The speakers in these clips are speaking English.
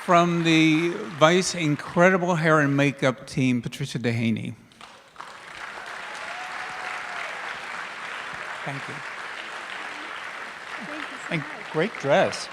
from the Vice Incredible Hair and Makeup team, Patricia Dehaney. Thank you. Thank you so And much. great dress.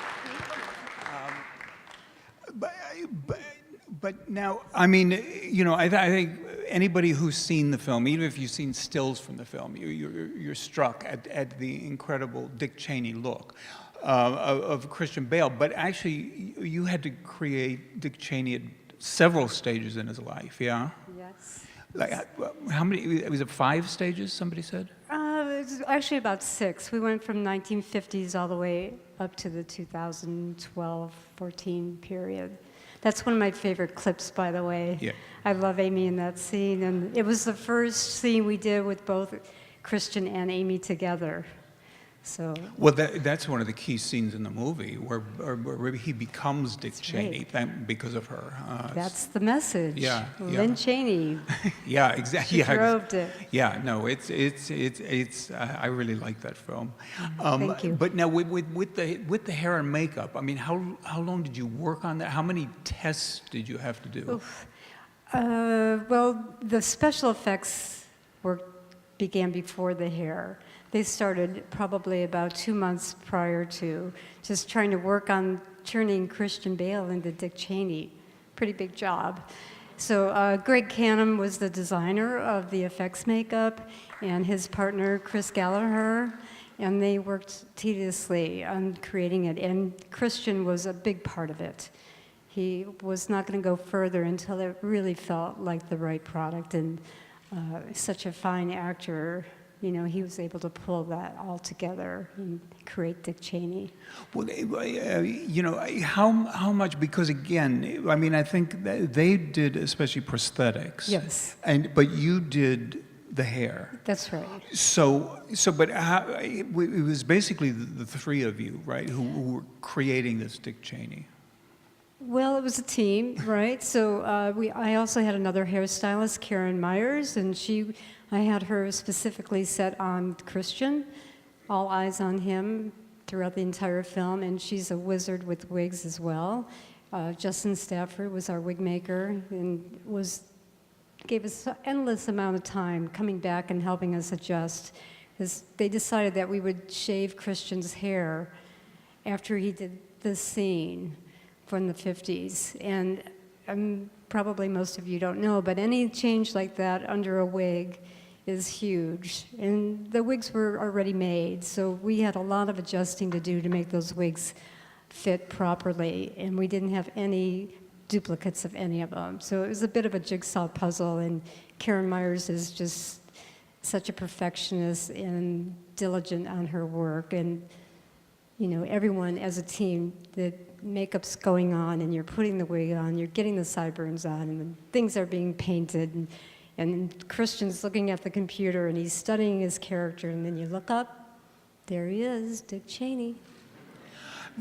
But now, I mean, you know, I think anybody who's seen the film, even if you've seen stills from the film, you're struck at the incredible Dick Cheney look of Christian Bale. But actually, you had to create Dick Cheney at several stages in his life, yeah? Yes. Like, how many, was it 5 stages, somebody said? It's actually about 6. We went from 1950s all the way up to the 2012-14 period. That's one of my favorite clips, by the way. Yeah. I love Amy in that scene, and it was the first scene we did with both Christian and Amy together. So. Well, that's one of the key scenes in the movie, where he becomes Dick Cheney because of her. That's the message. Yeah. Lynn Cheney. Yeah, exactly. She drove it. Yeah, no, it's. I really like that film. Thank you. But now with the hair and makeup, I mean, how long did you work on that? How many tests did you have to do? Oof. Well, the special effects work began before the hair. They started probably about 2 months prior to, just trying to work on turning Christian Bale into Dick Cheney. Pretty big job. So Greg Canham was the designer of the effects makeup, and his partner, Chris Gallagher, and they worked tediously on creating it, and Christian was a big part of it. He was not going to go further until it really felt like the right product, and such a fine actor. You know, he was able to pull that all together and create Dick Cheney. Well, you know, how much? Because again, I mean, I think that they did especially prosthetics. Yes. But you did the hair. That's right. But it was basically the 3 of you, right, who were creating this Dick Cheney. Well, it was a team, right? So I also had another hairstylist, Karen Myers, and I had her specifically set on Christian, all eyes on him throughout the entire film, and she's a wizard with wigs as well. Justin Stafford was our wig maker and gave us an endless amount of time coming back and helping us adjust, because they decided that we would shave Christian's hair after he did this scene from the 50s. And probably most of you don't know, but any change like that under a wig is huge. And the wigs were already made, so we had a lot of adjusting to do to make those wigs fit properly, and we didn't have any duplicates of any of them. So it was a bit of a jigsaw puzzle, and Karen Myers is just such a perfectionist and diligent on her work. And you know, everyone as a team, the makeup's going on, and you're putting the wig on, you're getting the sideburns on, and things are being painted, and Christian's looking at the computer, and he's studying his character, and then you look up, there he is, Dick Cheney.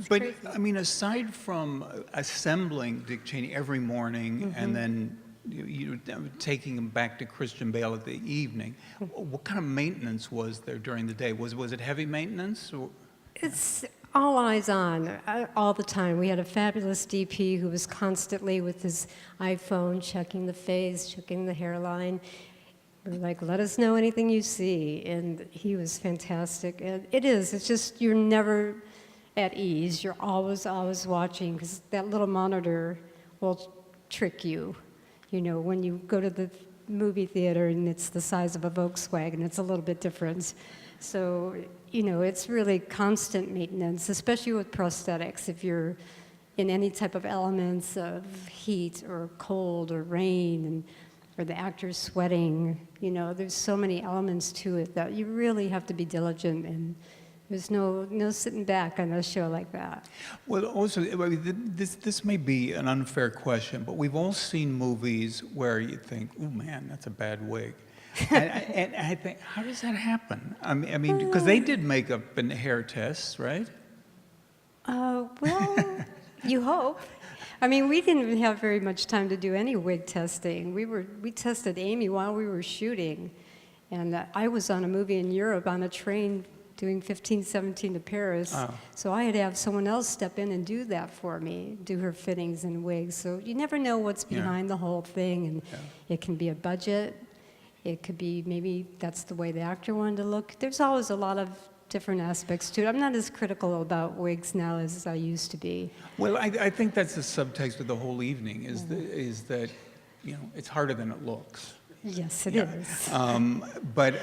But, crazy. I mean, aside from assembling Dick Cheney every morning and then you taking him back to Christian Bale at the evening, what kind of maintenance was there during the day? Was it heavy maintenance? Or? It's all eyes on, all the time. We had a fabulous DP who was constantly with his iPhone checking the face, checking the hairline. We're like, let us know anything you see. And he was fantastic. And it's just, you're never at ease. You're always watching, because that little monitor will trick you. You know, when you go to the movie theater and it's the size of a Volkswagen, it's a little bit different. So, you know, it's really constant maintenance, especially with prosthetics. If you're in any type of elements of heat or cold or rain, or the actor's sweating, you know, there's so many elements to it that you really have to be diligent, and there's no sitting back on a show like that. Well, also, I mean, this may be an unfair question, but we've all seen movies where you think, oh man, that's a bad wig. and I think, how does that happen? I mean, because they did makeup and hair tests, right? Well, you hope. I mean, we didn't have very much time to do any wig testing. We tested Amy while we were shooting, and I was on a movie in Europe on a train doing 15, 17 to Paris. So I had to have someone else step in and do that for me, do her fittings and wigs. So you never know what's behind the whole thing, and it can be a budget. It could be maybe that's the way the actor wanted to look. There's always a lot of different aspects to it. I'm not as critical about wigs now as I used to be. Well, I think that's the subtext of the whole evening, is that, it's harder than it looks. Yes, it is. But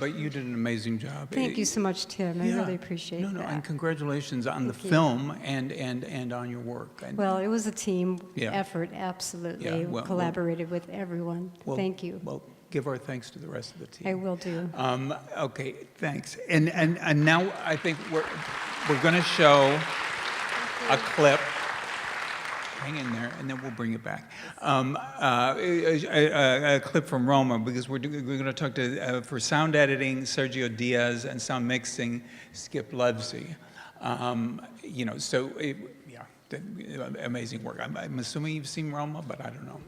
you did an amazing job. Thank you so much, Tim. I really appreciate that. No, and congratulations on the film and on your work. And, well, it was a team effort, absolutely. Yeah, collaborated with everyone. Thank you. Well, give our thanks to the rest of the team. I will do. Okay, thanks. And now I think we're going to show a clip. Hang in there, and then we'll bring it back. A clip from Roma, because we're going to talk to, for sound editing, Sergio Diaz, and sound mixing, Skip Lievsay. Amazing work. I'm assuming you've seen Roma, but I don't know.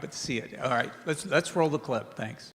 But see it. All right, let's roll the clip. Thanks.